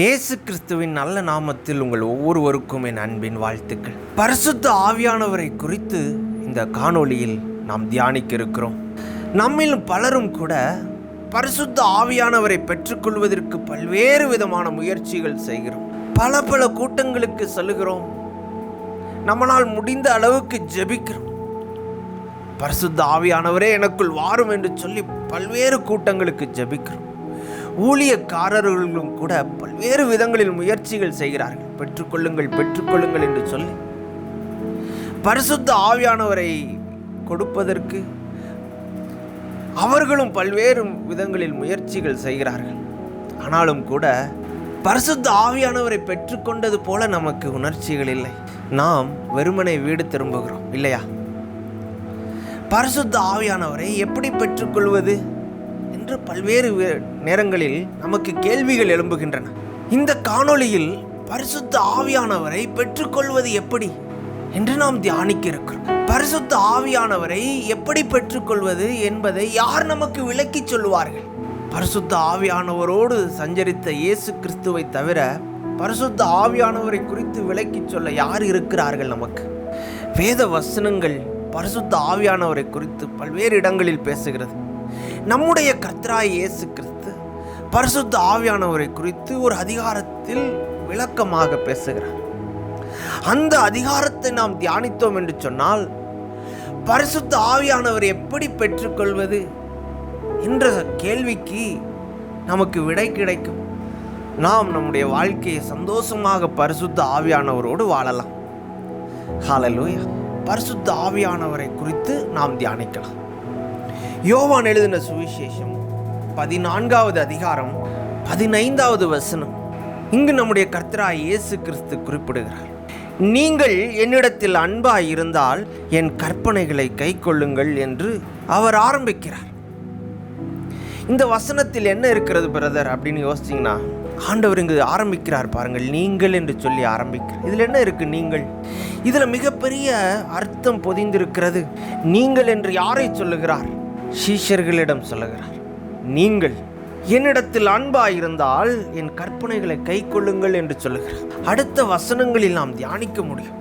இயேசு கிறிஸ்துவின் நல்ல நாமத்தில் உங்கள் ஒவ்வொருவருக்கும் என் அன்பின் வாழ்த்துக்கள். பரிசுத்த ஆவியானவரை குறித்து இந்த காணொளியில் நாம் தியானிக்க இருக்கிறோம். நம்மில் பலரும் கூட பரிசுத்த ஆவியானவரை பெற்றுக்கொள்வதற்கு பல்வேறு விதமான முயற்சிகள் செய்கிறோம். பல கூட்டங்களுக்கு செல்கிறோம். நம்மளால் முடிந்த அளவுக்கு ஜெபிக்கிறோம். பரிசுத்த ஆவியானவரே எனக்குள் வாரும் என்று சொல்லி பல்வேறு கூட்டங்களுக்கு ஜெபிக்கிறோம். ஊழியக்காரர்களும் கூட பல்வேறு விதங்களில் முயற்சிகள் செய்கிறார்கள். பெற்றுக்கொள்ளுங்கள் என்று சொல்லி பரிசுத்த ஆவியானவரை கொடுப்பதற்கு அவர்களும் பல்வேறு விதங்களில் முயற்சிகள் செய்கிறார்கள். ஆனாலும் கூட பரிசுத்த ஆவியானவரை பெற்றுக்கொண்டது போல நமக்கு உணர்ச்சிகள் இல்லை. நாம் வெறுமனை வீடு திரும்புகிறோம் இல்லையா? பரிசுத்த ஆவியானவரை எப்படி பெற்றுக்கொள்வது என்று பல்வேறு நேரங்களில் நமக்கு கேள்விகள் எழும்புகின்றன. இந்த காணொளியில் பரிசுத்த ஆவியானவரை பெற்றுக்கொள்வது எப்படி என்று நாம் தியானிக்க இருக்கிறோம். பரிசுத்த ஆவியானவரை எப்படி பெற்றுக்கொள்வது என்பதை யார் நமக்கு விளக்கி சொல்லுவார்கள்? பரிசுத்த ஆவியானவரோடு சஞ்சரித்த இயேசு கிறிஸ்துவை தவிர பரிசுத்த ஆவியானவரை குறித்து விளக்கி சொல்ல யார் இருக்கிறார்கள் நமக்கு? வேத வசனங்கள் பரிசுத்த ஆவியானவரை குறித்து பல்வேறு இடங்களில் பேசுகிறது. நம்முடைய கர்த்தராய் இயேசு கிறிஸ்து பரிசுத்த ஆவியானவரை குறித்து ஒரு அதிகாரத்தில் விளக்கமாக பேசுகிறார். அந்த அதிகாரத்தை நாம் தியானித்தோம் என்று சொன்னால் பரிசுத்த ஆவியானவரை எப்படி பெற்றுக்கொள்வது என்ற கேள்விக்கு நமக்கு விடை கிடைக்கும். நாம் நம்முடைய வாழ்க்கையை சந்தோஷமாக பரிசுத்த ஆவியானவரோடு வாழலாம். ஹல்லேலூயா. பரிசுத்த ஆவியானவரை குறித்து நாம் தியானிக்கலாம். யோவான் எழுதின சுவிசேஷம் 14வது அதிகாரம் 15வது வசனம். இங்கு நம்முடைய கர்த்தராய் இயேசு கிறிஸ்து குறிப்பிடுகிறார். நீங்கள் என்னிடத்தில் அன்பாய் இருந்தால் என் கற்பனைகளை கைக்கொள்ளுங்கள் என்று அவர் ஆரம்பிக்கிறார். இந்த வசனத்தில் என்ன இருக்கிறது பிரதர் அப்படின்னு யோசிச்சிங்கன்னா, ஆண்டவர் இங்கு ஆரம்பிக்கிறார் பாருங்கள், நீங்கள் என்று சொல்லி ஆரம்பிக்கிறார். இதில் என்ன இருக்கு? நீங்கள், இதில் மிகப்பெரிய அர்த்தம் பொதிந்திருக்கிறது. நீங்கள் என்று யாரை சொல்லுகிறார்? சீஷர்களிடம் சொல்லுகிறார். நீங்கள் என்னிடத்தில் அன்பாயிருந்தால் என் கற்பனைகளை கை கொள்ளுங்கள் என்று சொல்லுகிறார். அடுத்த வசனங்களில் நாம் தியானிக்க முடியும்.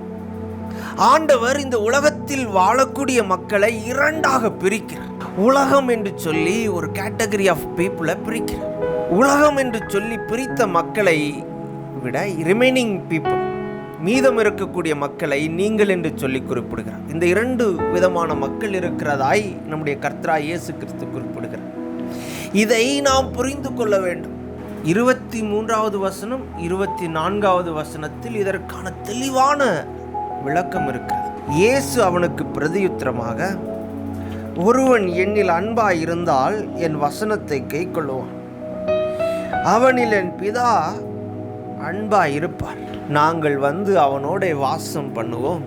ஆண்டவர் இந்த உலகத்தில் வாழக்கூடிய மக்களை இரண்டாக பிரிக்கிறார். உலகம் என்று சொல்லி ஒரு கேட்டகரி ஆஃப் பீப்புளை பிரிக்கிறார். உலகம் என்று சொல்லி பிரித்த மக்களை விட ரிமைனிங் பீப்புள், மீதம் இருக்கக்கூடிய மக்களை நீங்கள் என்று சொல்லி குறிப்பிடுகிறார். இந்த இரண்டு விதமான மக்கள் இருக்கிறதாய் நம்முடைய கர்த்தராய் இயேசு கிறிஸ்து குறிப்பிடுகிறார். இதை நாம் புரிந்து கொள்ள வேண்டும். 23வது வசனம் 24வது வசனத்தில் இதற்கான தெளிவான விளக்கம் இருக்கிறது. இயேசு அவனுக்கு பிரதியுத்தரமாக, ஒருவன் என்னில் அன்பாய் இருந்தால் என் வசனத்தை கை கொள்ளுவான், அவனில் என் பிதா அன்பாய் இருப்பார், நாங்கள் வந்து அவனோட வாசம் பண்ணுவோம்.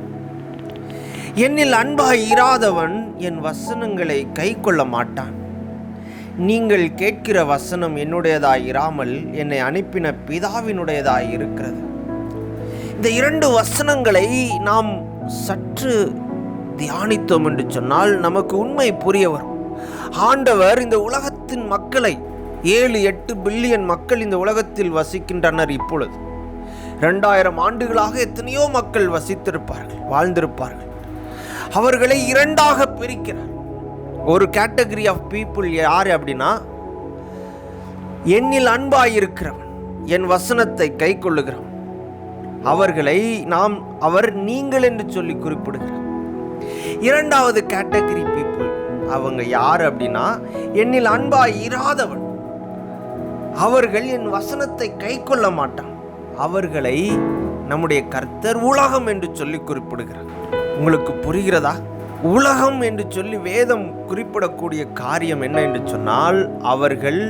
என்னில் அன்பாய் இராதவன் என் வசனங்களை கை கொள்ள மாட்டான். நீங்கள் கேட்கிற வசனம் என்னுடையதாய் இராமல் என்னை அனுப்பின பிதாவினுடையதாய் இருக்கிறது. இந்த இரண்டு வசனங்களை நாம் சற்று தியானித்தோம் என்று சொன்னால் நமக்கு உண்மை புரிய வரும். ஆண்டவர் இந்த உலகத்தின் மக்களை 7-8 பில்லியன் மக்கள் இந்த உலகத்தில் வசிக்கின்றனர். இப்பொழுது 2000 ஆண்டுகளாக எத்தனையோ மக்கள் வசித்திருப்பார்கள், வாழ்ந்திருப்பார்கள். அவர்களை இரண்டாக பிரிக்கிறார். ஒரு கேட்டகரி ஆஃப் பீப்புள் யார் அப்படின்னா, என்னில் அன்பாயிருக்கிறவன், என் வசனத்தை கை கொள்ளுகிறவன். அவர்களை அவர் நீங்கள் என்று சொல்லி குறிப்பிடுகிறார். இரண்டாவது கேட்டகரி பீப்புள் அவங்க யார் அப்படின்னா, என்னில் அன்பாய் இராதவன், அவர்கள் என் வசனத்தை கை கொள்ள மாட்டான். அவர்களை நம்முடைய கர்த்தர் உலகம் என்று சொல்லி குறிப்பிடுகிறார். உங்களுக்கு புரிகிறதா? உலகம் என்று சொல்லி வேதம் குறிப்பிடக்கூடிய காரியம் என்ன என்று சொன்னால், அவர்கள்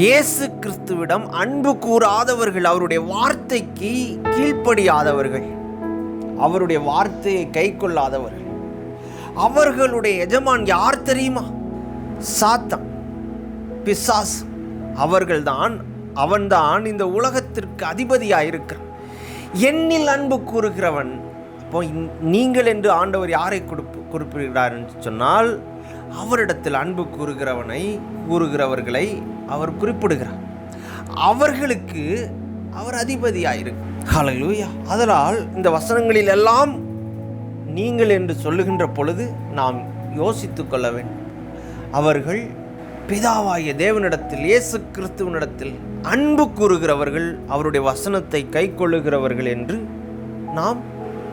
இயேசு கிறிஸ்துவிடம் அன்பு கூறாதவர்கள், அவருடைய வார்த்தைக்கு கீழ்ப்படியாதவர்கள், அவருடைய வார்த்தையை கை கொள்ளாதவர்கள். அவர்களுடைய எஜமான் யார் தெரியுமா? சாத்தான், பிசாசு. அவன்தான் இந்த உலகத்திற்கு அதிபதியாயிருக்கிறான். என்னில் அன்பு கூறுகிறவன். அப்போ நீங்கள் என்று ஆண்டவர் யாரை குறிப்பிடுகிறார் என்று சொன்னால், அவரிடத்தில் அன்பு கூறுகிறவர்களை அவர் குறிப்பிடுகிறார். அவர்களுக்கு அவர் அதிபதியாயிருக்கு. ஹல்லேலூயா. அதனால் இந்த வசனங்களில் எல்லாம் நீங்கள் என்று சொல்லுகின்ற பொழுது நாம் யோசித்துக் கொள்ள வேண்டும். அவர்கள் பிதாவாகிய தேவனிடத்தில், இயேசு கிறிஸ்துவனிடத்தில் அன்பு கூறுகிறவர்கள், அவருடைய வசனத்தை கை கொள்ளுகிறவர்கள் என்று நாம்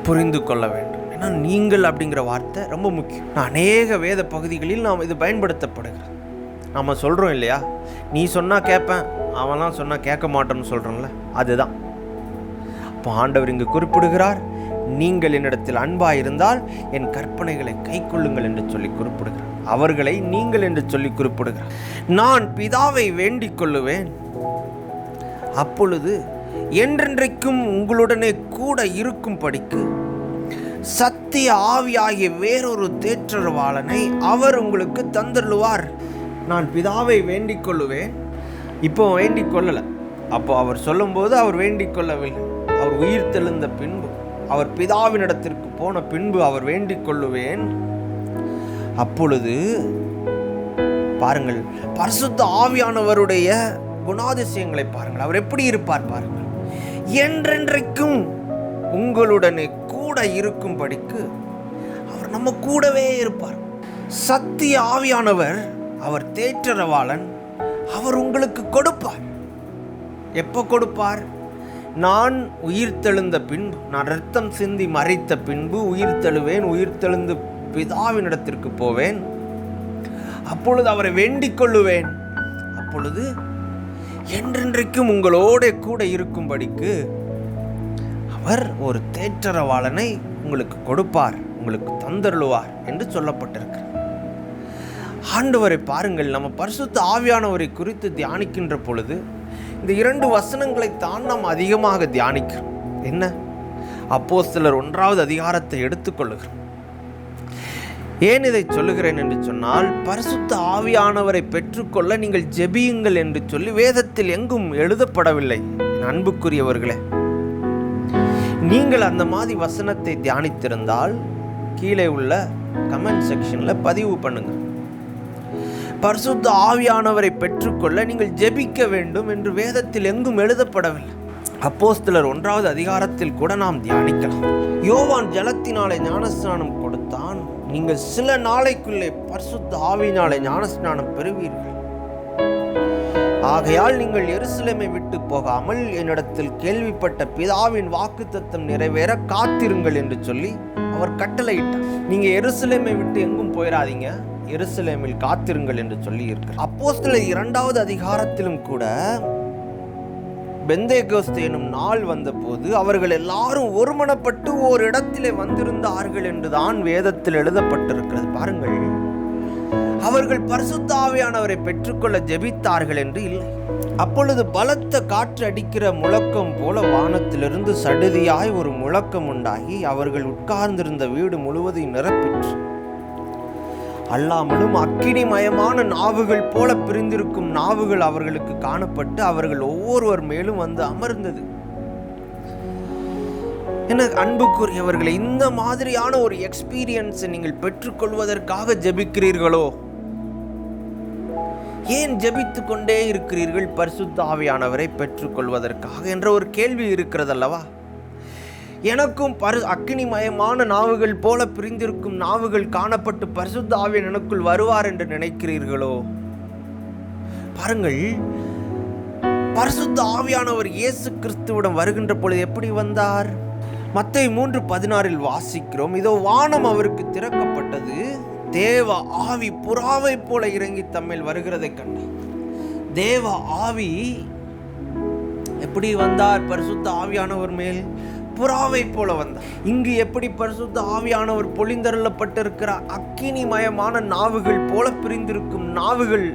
புரிந்து கொள்ள வேண்டும். ஏன்னா நீங்கள் அப்படிங்கிற வார்த்தை ரொம்ப முக்கியம். அநேக வேத பகுதிகளில் நாம் இது பயன்படுத்தப்படுகிறது. நம்ம சொல்கிறோம் இல்லையா, நீ சொன்னால் கேட்பேன், அவன்லாம் சொன்னால் கேட்க மாட்டேன்னு சொல்கிறோம்ல, அதுதான். அப்போ ஆண்டவர் இங்கு குறிப்பிடுகிறார், நீங்கள் என்னிடத்தில் அன்பாக இருந்தால் என் கற்பனைகளை கை கொள்ளுங்கள் என்று சொல்லி குறிப்பிடுகிறார். அவர்களை நீங்கள் என்று சொல்லி குறிப்பிடுகிறார். நான் பிதாவை வேண்டிக் கொள்ளுவேன், அப்பொழுது என்றென்றைக்கும் உங்களுடனே கூட இருக்கும்படிக்கு சத்திய ஆவியாகிய வேறொரு தேற்றரவாளனை அவர் உங்களுக்கு தந்தருளுவார். நான் பிதாவை வேண்டிக் கொள்ளுவேன். இப்போ வேண்டிக் கொள்ளலை. அப்போ அவர் சொல்லும்போது அவர் வேண்டிக் கொள்ளவில்லை. அவர் உயிர் தெழுந்த பின்பு, அவர் பிதாவினிடத்திற்கு போன பின்பு அவர் வேண்டிக் கொள்ளுவேன். அப்பொழுது பாருங்கள், பரிசுத்த ஆவியானவருடைய குணாதிசயங்களை பாருங்கள். அவர் எப்படி இருப்பார் பாருங்கள். என்றென்றைக்கும் உங்களுடனே கூட இருக்கும்படிக்கு அவர் நம்ம கூடவே இருப்பார். சத்திய ஆவியானவர், அவர் தேற்றரவாளன், அவர் உங்களுக்கு கொடுப்பார். எப்போ கொடுப்பார்? நான் உயிர் தெழுந்த பின்பு, நான் இரத்தம் சிந்தி மரித்த பின்பு உயிர் தெழுவேன், உயிர் தெழுந்து பிதாவினிடத்திற்கு போவேன், அப்பொழுது அவரை வேண்டிக் கொள்ளுவேன். அப்பொழுது என்றென்றைக்கும் உங்களோட கூட இருக்கும்படிக்கு அவர் ஒரு தேற்றரவாளனை உங்களுக்கு கொடுப்பார், உங்களுக்கு தந்தருளுவார் என்று சொல்லப்பட்டிருக்கிறார். ஆண்டவரை பாருங்கள், நம்ம பரிசுத்த ஆவியானவரை குறித்து தியானிக்கின்ற பொழுது இந்த 2 வசனங்களைத்தான் நாம் அதிகமாக தியானிக்கிறோம். என்ன? அப்போஸ்தலர் 1வது அதிகாரத்தை எடுத்துக்கொள்ளுகிறோம். ஏன் இதை சொல்லுகிறேன் என்று சொன்னால், பரிசுத்த ஆவியானவரை பெற்றுக்கொள்ள நீங்கள் ஜெபியுங்கள் என்று சொல்லி வேதத்தில் எங்கும் எழுதப்படவில்லை. அன்புக்குரியவர்களே, நீங்கள் அந்த மாதிரி வசனத்தை தியானித்திருந்தால் கீழே உள்ள கமெண்ட் செக்ஷனில் பதிவு பண்ணுங்க. பரிசுத்த ஆவியானவரை பெற்றுக்கொள்ள நீங்கள் ஜெபிக்க வேண்டும் என்று வேதத்தில் எங்கும் எழுதப்படவில்லை. அப்போஸ்தலர் 1வது அதிகாரத்தில் கூட நாம் தியானிக்கலாம். யோவான் ஜலத்தினாலே ஞானஸ்நானம் கொடுத்தான், நீங்கள் சில நாளைக்குள்ளே பரிசுத்த ஆவியினாலே ஞானஸ்நானம் பெறுவீர்கள். ஆகையால் நீங்கள் எருசலேமை விட்டு போகாமல் என்னிடத்தில் கேள்விப்பட்ட பிதாவின் வாக்குத்தத்தம் நிறைவேற காத்திருங்கள் என்று சொல்லி அவர் கட்டளையிட்டார். நீங்க எருசலேமை விட்டு எங்கும் போயிடாதீங்க, எருசலேமில் காத்திருங்கள் என்று சொல்லி இருக்கிறார். அப்போஸ்தலர் 2வது அதிகாரத்திலும் கூட பெந்தேகோஸ்தே எனும் நாள் வந்தபோது அவர்கள் எல்லாரும் ஒருமனப்பட்டு ஓர் இடத்திலே வந்திருந்தார்கள் என்றுதான் வேதத்தில் எழுதப்பட்டிருக்கிறது. பாருங்கள், அவர்கள் பரிசுத்த ஆவியானவரை பெற்றுக்கொள்ள ஜெபித்தார்கள் என்று இல்லை. அப்பொழுது பலத்த காற்று அடிக்கிற முழக்கம் போல வானத்திலிருந்து சடுதியாய் ஒரு முழக்கம் உண்டாகி அவர்கள் உட்கார்ந்திருந்த வீடு முழுவதையும் நிரப்பிற்று. அல்லாமலும் அக்கினிமயமான நாவுகள் போல பிரிந்திருக்கும் நாவுகள் அவர்களுக்கு காணப்பட்டு அவர்கள் ஒவ்வொருவர் மேலும் வந்து அமர்ந்தது. என அன்புக்குரியவர்களை, இந்த மாதிரியான ஒரு எக்ஸ்பீரியன்ஸை நீங்கள் பெற்றுக்கொள்வதற்காக ஜெபிக்கிறீர்களோ? ஏன் ஜெபித்து கொண்டே இருக்கிறீர்கள் பரிசுத்த ஆவியானவரை பெற்றுக்கொள்வதற்காக என்ற ஒரு கேள்வி இருக்கிறதல்லவா? எனக்கும் அக்கினிமயமான நாவுகள் போல பிரிந்திருக்கும் நாவுகள் காணப்பட்டு பரிசுத்த ஆவியானவர் எனக்குள் வருவார் என்று நினைக்கிறீர்களோ? பாருங்கள், பரிசுத்த ஆவியானவர் இயேசு கிறிஸ்துவிடம் வருகின்ற பொழுது எப்படி வந்தார்? மத்தேயு 3:16 வாசிக்கிறோம். இதோ வானம் அவருக்கு திறக்கப்பட்டது, தேவ ஆவி புறாவை போல இறங்கி தம்மில் வருகிறதை கண்டார். தேவ ஆவி எப்படி வந்தார்? பரிசுத்த ஆவியானவர் மேல் புறாவை போல வந்தார். இங்கு எப்படி பரிசுத்த ஆவியானவர் பொழிந்தருளப்பட்டிருக்கிறார்? அக்கினிமயமான நாவுகள் போல பிரிந்திருக்கும் நாவுகள்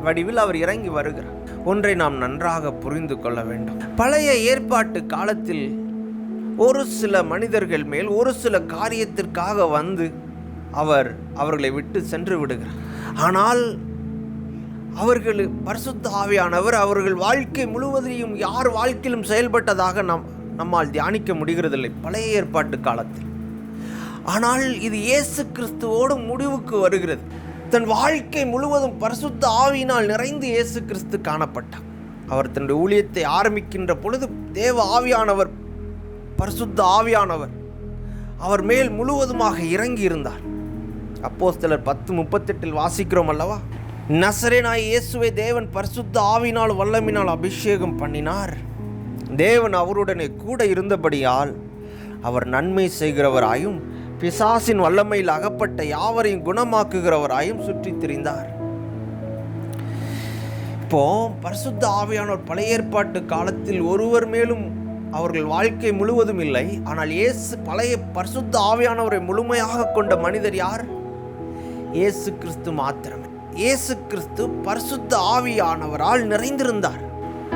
வடிவில் அவர் இறங்கி வருகிறார். ஒன்றை நாம் நன்றாக புரிந்து கொள்ள வேண்டும். பழைய ஏற்பாட்டு காலத்தில் ஒரு சில மனிதர்கள் மேல் ஒரு சில காரியத்திற்காக வந்து அவர்களை விட்டு சென்று விடுகிறார். ஆனால் அவர்கள் பரிசுத்த ஆவியானவர் அவர்கள் வாழ்க்கை முழுவதையும் யார் வாழ்க்கையிலும் செயல்பட்டதாக நம்மால் தியானிக்க முடிகிறதில்லை பழைய ஏற்பாட்டு காலத்தில். ஆனால் இது இயேசு கிறிஸ்துவோடு முடிவுக்கு வருகிறது. தன் வாழ்க்கை முழுவதும் பரிசுத்த ஆவியினால் நிறைந்து இயேசு கிறிஸ்து காணப்பட்டார். அவர் தன்னுடைய ஊழியத்தை ஆரம்பிக்கின்ற பொழுது தேவ ஆவியானவர், பரிசுத்த ஆவியானவர் அவர் மேல் முழுவதுமாக இறங்கி இருந்தார். அப்போஸ்தலர் 10:38 வாசிக்கிறோம் அல்லவா? நசரேனாகிய இயேசுவை தேவன் பரிசுத்த ஆவியினால் வல்லமையினால் அபிஷேகம் பண்ணினார். தேவன் அவருடனே கூட இருந்தபடியால் அவர் நன்மை செய்கிறவராயும் பிசாசின் வல்லமையில் அகப்பட்ட யாவரையும் குணமாக்குகிறவராயும் சுற்றித் திரிந்தார். இப்போ பரிசுத்த ஆவியானவர் பழைய ஏற்பாட்டு காலத்தில் ஒருவர் மேலும் அவர்கள் வாழ்க்கை முழுவதும் இல்லை. ஆனால் பழைய பரிசுத்த ஆவியானவரை முழுமையாக கொண்ட மனிதர் யார்? இயேசு கிறிஸ்து மாத்திரமே. இயேசு கிறிஸ்து பரிசுத்த ஆவியானவரால் நிறைந்திருந்தார்.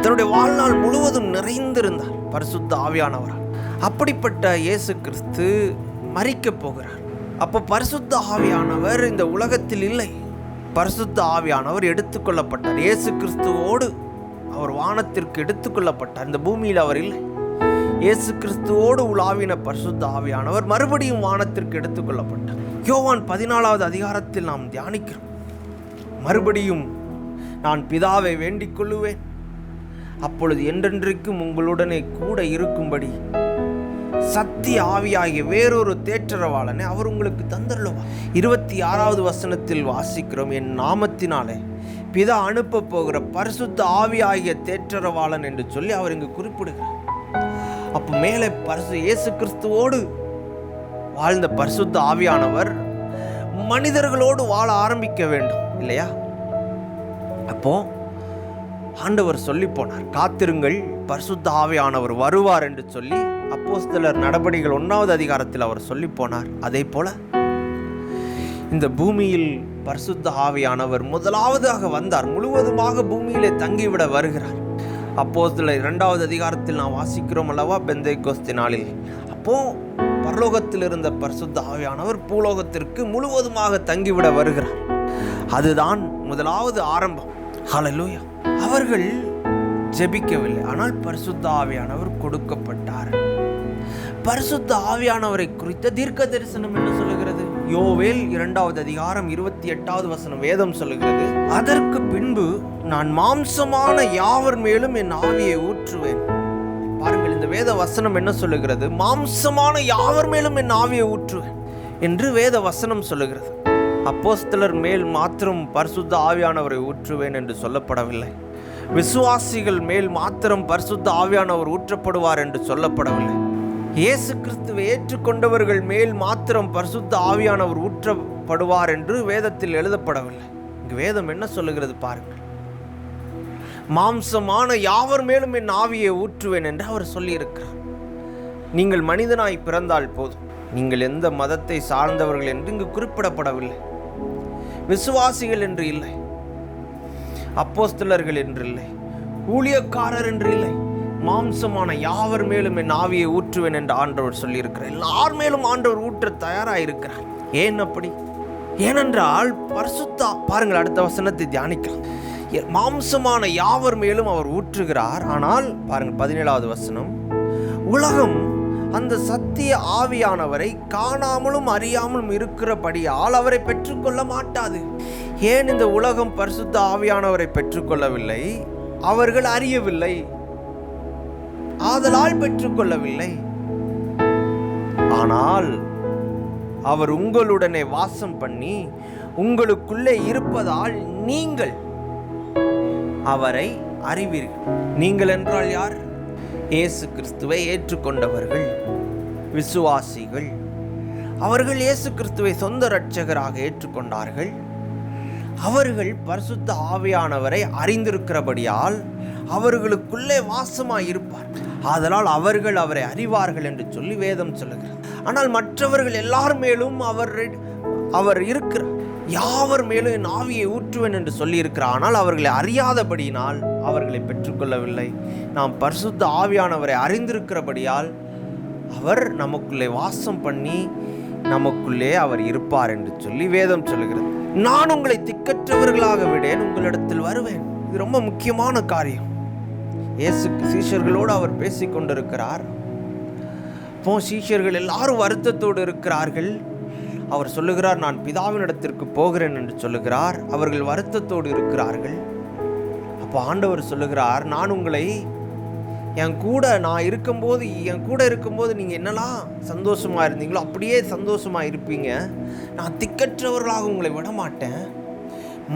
தன்னுடைய வாழ்நாள் முழுவதும் நிறைந்திருந்தார் பரிசுத்த ஆவியானவரால். அப்படிப்பட்ட இயேசு கிறிஸ்து மரிக்கப் போகிறார். அப்போ பரிசுத்த ஆவியானவர் இந்த உலகத்தில் இல்லை. பரிசுத்த ஆவியானவர் எடுத்துக்கொள்ளப்பட்டார். இயேசு கிறிஸ்துவோடு அவர் வானத்திற்கு எடுத்துக்கொள்ளப்பட்டார். இந்த பூமியில் அவர் இல்லை. இயேசு கிறிஸ்துவோடு உலாவின பரிசுத்த ஆவியானவர் மறுபடியும் வானத்திற்கு எடுத்துக்கொள்ளப்பட்டார். யோவான் 14வது அதிகாரத்தில் நாம் தியானிக்கிறோம். மறுபடியும் நான் பிதாவை வேண்டிக் கொள்ளுவேன், அப்பொழுது என்றென்றைக்கும் உங்களுடனே கூட இருக்கும்படி சத்திய ஆவியாகிய வேறொரு தேற்றரவாளனை அவர் உங்களுக்கு தந்தருளுவார். 26வது வசனத்தில் வாசிக்கிறோம், என் நாமத்தினாலே பிதா அனுப்ப போகிற பரிசுத்த ஆவியாகிய தேற்றரவாளன் என்று சொல்லி அவர் இங்கு குறிப்பிடுகிறார். அப்போ மேலே இயேசு கிறிஸ்துவோடு வாழ்ந்த பரிசுத்த ஆவியானவர் மனிதர்களோடு வாழ ஆரம்பிக்க வேண்டும் இல்லையா? அப்போ ஆண்டவர் சொல்லி போனார், காத்திருங்கள், பரிசுத்த ஆவியானவர் வருவார் என்று சொல்லி அப்போஸ்தலர் நடபடிகள் 1வது அதிகாரத்தில் அவர் சொல்லி போனார். அதே போல இந்த பூமியில் பரிசுத்த ஆவியானவர் முதலாவதாக வந்தார். முழுவதுமாக பூமியிலே தங்கிவிட வருகிறார். அப்போஸ்தலர் 2வது அதிகாரத்தில் நாம் வாசிக்கிறோம் அல்லவா, பெந்தேகோஸ்தே நாளில் அப்போ பரலோகத்தில் இருந்த பரிசுத்த ஆவியானவர் பூலோகத்திற்கு முழுவதுமாக தங்கிவிட வருகிறார். அதுதான் முதலாவது ஆரம்பம். ஹல்லேலூயா. அவர்கள் ஜெபிக்கவில்லை, ஆனால் பரிசுத்த ஆவியானவர் கொடுக்கப்பட்டார். பரிசுத்த ஆவியானவரை குறித்த தீர்க்க தரிசனம் என்ன சொல்லுகிறது? யோவேல் 2வது அதிகாரம் 28வது வசனம் வேதம் சொல்லுகிறது, அதற்கு பின்பு நான் மாம்சமான யாவர் மேலும் என் ஆவியை ஊற்றுவேன். பாருங்கள், இந்த வேத வசனம் என்ன சொல்லுகிறது? மாம்சமான யாவர் மேலும் என் ஆவியை ஊற்றுவேன் என்று வேத வசனம் சொல்லுகிறது. அப்போஸ்தலர் மேல் மாத்திரம் பரிசுத்த ஆவியானவரை ஊற்றுவேன் என்று சொல்லப்படவில்லை. விசுவாசிகள் மேல் மாத்திரம் பரிசுத்த ஆவியானவர் ஊற்றப்படுவார் என்று சொல்லப்படவில்லை. இயேசு கிறிஸ்துவை ஏற்றுக்கொண்டவர்கள் மேல் மாத்திரம் பரிசுத்த ஆவியானவர் ஊற்றப்படுவார் என்று வேதத்தில் எழுதப்படவில்லை. இங்கு வேதம் என்ன சொல்லுகிறது பாருங்கள், மாம்சமான யாவர் மேலும் என் ஆவியை ஊற்றுவேன் என்று அவர் சொல்லியிருக்கிறார். நீங்கள் மனிதனாய் பிறந்தால் போதும், நீங்கள் எந்த மதத்தை சார்ந்தவர்கள் என்று இங்கு குறிப்பிடப்படவில்லை. விசுவாசிகள் என்று இல்லை, அப்போஸ்தலர்கள் என்று இல்லை, ஊழியக்காரர் என்று இல்லை, மாம்சமான யாவர் மேலும் என் ஆவியை ஊற்றுவேன் என்று ஆண்டவர் சொல்லியிருக்கிறார். எல்லார் மேலும் ஆண்டவர் ஊற்ற தயாராயிருக்கிறார். ஏன் அப்படி? ஏனென்றால் பரிசுத்த, பாருங்கள் அடுத்த வசனத்தை தியானிக்கலாம். மாம்சமான யாவர் மேலும் அவர் ஊற்றுகிறார். ஆனால் பாருங்கள் 17வது வசனம், உலகம் அந்த சத்திய ஆவியானவரை காணாமலும் அறியாமலும் இருக்கிறபடியால் அவரை பெற்றுக்கொள்ள மாட்டாது. ஏன் இந்த உலகம் பரிசுத்த ஆவியானவரை பெற்றுக்கொள்ளவில்லை? அவர்கள் அறியவில்லை, ஆதலால் பெற்றுக்கொள்ளவில்லை. ஆனால் அவர் உங்களுடனே வாசம் பண்ணி உங்களுக்குள்ளே இருப்பதால் நீங்கள் அவரை அறிவீர்கள். நீங்கள் என்றால் யார்? இயேசு கிறிஸ்துவை ஏற்றுக்கொண்டவர்கள், விசுவாசிகள். அவர்கள் இயேசு கிறிஸ்துவை சொந்த இரட்சகராக ஏற்றுக்கொண்டார்கள். அவர்கள் பரிசுத்த ஆவியானவரை அறிந்திருக்கிறபடியால் அவர்களுக்குள்ளே வாசமாய் இருப்பார். ஆதலால் அவர்கள் அவரை அறிவார்கள் என்று சொல்லி வேதம் சொல்லுகிறது. ஆனால் மற்றவர்கள் எல்லார் மேலும் அவர் இருக்கிறார். யாவர் மேலும் என் ஆவியை ஊற்றுவேன் என்று சொல்லி இருக்கிறார். ஆனால் அவர்களை அறியாதபடியினால் அவர்களை பெற்றுக்கொள்ளவில்லை. நாம் பரிசுத்த ஆவியானவரை அறிந்திருக்கிறபடியால் அவர் நமக்குள்ளே வாசம் பண்ணி நமக்குள்ளே அவர் இருப்பார் என்று சொல்லி வேதம் சொல்லுகிறது. நான் உங்களை திக்கற்றவர்களாக விடேன், உங்களிடத்தில் வருவேன். இது ரொம்ப முக்கியமான காரியம். இயேசு சீஷர்களோடு அவர் பேசிக் கொண்டிருக்கிறார். இப்போ சீஷர்கள் எல்லாரும் வருத்தத்தோடு இருக்கிறார்கள். அவர் சொல்லுகிறார், நான் பிதாவினிடத்திற்கு போகிறேன் என்று சொல்லுகிறார். அவர்கள் வருத்தத்தோடு இருக்கிறார்கள். அப்போ ஆண்டவர் சொல்லுகிறார், நான் உங்களை என் கூட இருக்கும்போது நீங்கள் என்னெல்லாம் சந்தோஷமாக இருந்தீங்களோ அப்படியே சந்தோஷமாக இருப்பீங்க. நான் திக்கற்றவர்களாக உங்களை விடமாட்டேன்,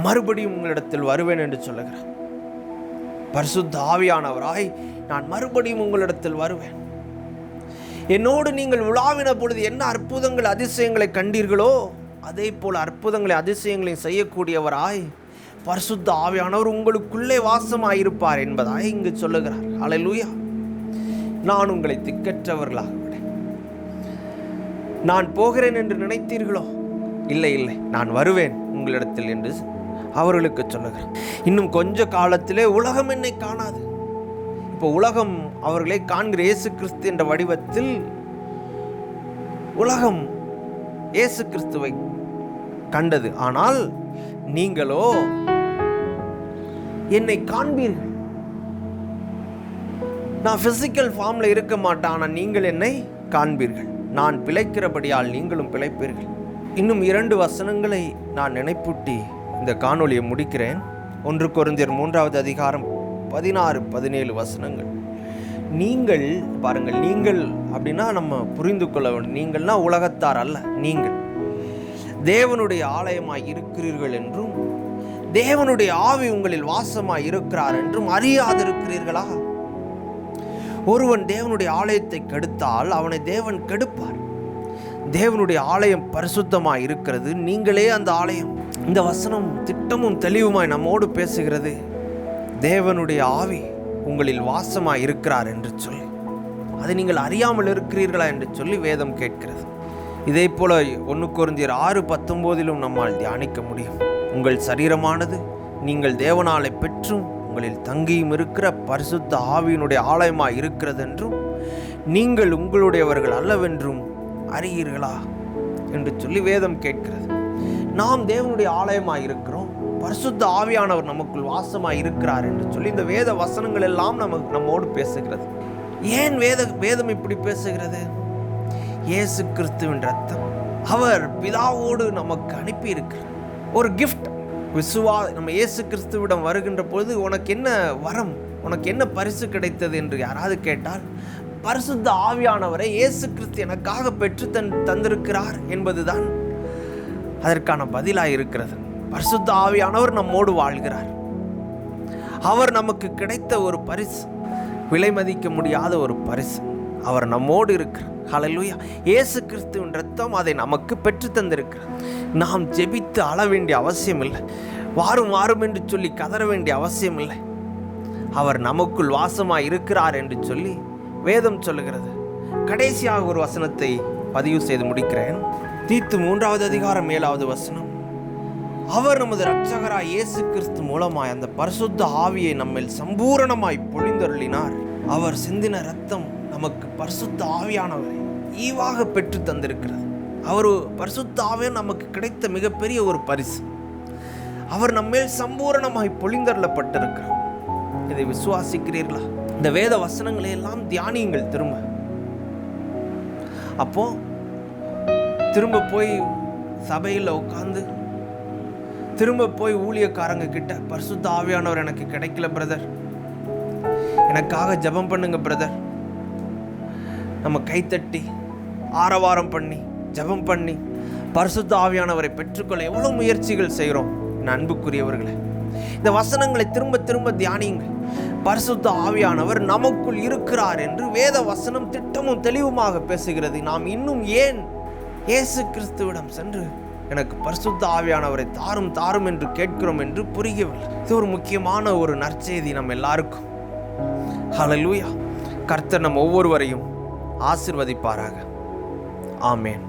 மறுபடியும் உங்களிடத்தில் வருவேன் என்று சொல்லுகிறார். பரிசுத்த ஆவியானவராய் நான் மறுபடியும் உங்களிடத்தில் வருவேன். என்னோடு நீங்கள் உலாவின பொழுது என்ன அற்புதங்கள் அதிசயங்களை கண்டீர்களோ அதே போல் அற்புதங்களை அதிசயங்களையும் செய்யக்கூடியவராய் பரிசுத்த ஆவியானவர் உங்களுக்குள்ளே வாசமாயிருப்பார் என்பதாய் இங்கு சொல்லுகிறார். அல்லேலூயா. நான் உங்களை திக்கற்றவர்களாக விடேன். நான் போகிறேன் என்று நினைத்தீர்களோ? இல்லை, நான் வருவேன் உங்களிடத்தில் என்று அவர்களுக்கு சொல்லுகிறார். இன்னும் கொஞ்ச காலத்திலே உலகம் என்னை காணாது. இப்போ உலகம் அவர்களை காண்கிற இயேசு கிறிஸ்து என்ற வடிவத்தில் உலகம் இயேசு கிறிஸ்துவை கண்டது. ஆனால் நீங்களோ என்னை காண்பீர்கள். நான் பிசிக்கல் ஃபார்ம்ல இருக்க மாட்டேன், ஆனால் நீங்கள் என்னை காண்பீர்கள். நான் பிழைக்கிறபடியால் நீங்களும் பிழைப்பீர்கள். இன்னும் 2 வசனங்களை நான் நினைப்பூட்டி இந்த காணொலியை முடிக்கிறேன். 1 கொரிந்தியர் 3வது அதிகாரம் 16-17 வசனங்கள். நீங்கள் பாருங்கள், நீங்கள் அப்படின்னா நம்ம புரிந்து கொள்ள வேண்டும். நீங்கள்னா உலகத்தார் அல்ல, நீங்கள் தேவனுடைய ஆலயமாய் இருக்கிறீர்கள் என்றும் தேவனுடைய ஆவி உங்களில் வாசமாய் இருக்கிறார் என்றும் அறியாதிருக்கிறீர்களா? ஒருவன் தேவனுடைய ஆலயத்தை கெடுத்தால் அவனை தேவன் கெடுப்பார். தேவனுடைய ஆலயம் பரிசுத்தமாய் இருக்கிறது, நீங்களே அந்த ஆலயம். இந்த வசனம் திட்டமும் தெளிவுமாய் நம்மோடு பேசுகிறது. தேவனுடைய ஆவி உங்களில் வாசமாய் இருக்கிறார் என்று சொல்லி, அதை நீங்கள் அறியாமல் இருக்கிறீர்களா என்று சொல்லி வேதம் கேட்கிறது. இதே போல 1 கொரிந்தியர் 6:19 நம்மால் தியானிக்க முடியும். உங்கள் சரீரமானது நீங்கள் தேவனாலே பெற்றும் உங்களில் தங்கியும் இருக்கிற பரிசுத்த ஆவியினுடைய ஆலயமாய் இருக்கிறது என்றும் நீங்கள் உங்களுடையவர்கள் அல்லவென்றும் அறியீர்களா என்று சொல்லி வேதம் கேட்கிறது. நாம் தேவனுடைய ஆலயமாய் இருக்கிறோம், பரிசுத்த ஆவியானவர் நமக்குள் வாசமாய் இருக்கிறார் என்று சொல்லி இந்த வேத வசனங்கள் எல்லாம் நம்மோடு பேசுகிறது. ஏன் வேதம் இப்படி பேசுகிறது? இயேசு கிறிஸ்துவின் ரத்தம் அவர் பிதாவோடு நமக்கு அனுப்பி இருக்கிறார். ஒரு கிஃப்ட். நம்ம இயேசு கிறிஸ்துவிடம் வருகின்ற பொழுது உனக்கு என்ன வரம், உனக்கு என்ன பரிசு கிடைத்தது என்று யாராவது கேட்டால் பரிசுத்த ஆவியானவரை இயேசு கிறிஸ்து எனக்காக பெற்று தந்திருக்கிறார் என்பதுதான் அதற்கான பதிலாக இருக்கிறது. பரிசுத்த ஆவியானவர் நம்மோடு வாழ்கிறார். அவர் நமக்கு கிடைத்த ஒரு பரிசு, விலை மதிக்க முடியாத ஒரு பரிசு. அவர் நம்மோடு இருக்கிறார். ஹல்லேலூயா. இயேசு கிறிஸ்துவின் ரத்தம் அதை நமக்கு பெற்று தந்திருக்கிறார். நாம் ஜெபித்து அழ வேண்டிய அவசியம் இல்லை, வாரும் என்று சொல்லி கதற வேண்டிய அவசியம் இல்லை. அவர் நமக்குள் வாசமாய் இருக்கிறார் என்று சொல்லி வேதம் சொல்லுகிறது. கடைசியாக ஒரு வசனத்தை பதிவு செய்து முடிக்கிறேன். தீத்து 3வது அதிகாரம் 7வது வசனம். அவர் நமது இரட்சகராய் இயேசு கிறிஸ்து மூலமாய் அந்த பரிசுத்த ஆவியை நம்மில் சம்பூரணமாய் பொழிந்தருளினார். அவர் சிந்தின ரத்தம் நமக்கு பரிசுத்த ஆவியானவரை ஈவாக பெற்று தந்திருக்கிறது. அவர் பரிசுத்த ஆவியானவர் நமக்கு கிடைத்த மிகப்பெரிய ஒரு பரிசு. அவர் நம்மேல் சம்பூரணமாய் பொழிந்தருளப்பட்டிருக்கிறார். இதை விசுவாசிக்கிறீர்களா? இந்த வேத வசனங்களை எல்லாம் தியானியுங்கள். அப்போ திரும்ப போய் சபையில் உட்கார்ந்து திரும்ப போய் ஊழியக்காரங்க கிட்ட பரிசுத்த ஆவியானவர் எனக்கு கிடைக்கல பிரதர், எனக்காக ஜெபம் பண்ணுங்க பிரதர், நம்ம கைத்தட்டி ஆரவாரம் பண்ணி ஜெபம் பண்ணி பரிசுத்த ஆவியானவரை பெற்றுக்கொள்ள எவ்வளவு முயற்சிகள் செய்கிறோம். அன்புக்குரியவர்களே, இந்த வசனங்களை திரும்ப திரும்ப தியானியுங்கள். பரிசுத்த ஆவியானவர் நமக்குள் இருக்கிறார் என்று வேத வசனம் திட்டமும் தெளிவுமாக பேசுகிறது. நாம் இன்னும் ஏன் இயேசு கிறிஸ்துவிடம் சென்று எனக்கு பரிசுத்த ஆவியானவரை தாரும் என்று கேட்கிறோம் என்று புரியவில்லை. இது ஒரு முக்கியமான ஒரு நற்செய்தி நம்ம எல்லாருக்கும். ஹல்லேலூயா. கர்த்தர் நம் ஒவ்வொருவரையும் ஆசீர்வதிப்பாராக. ஆமென்.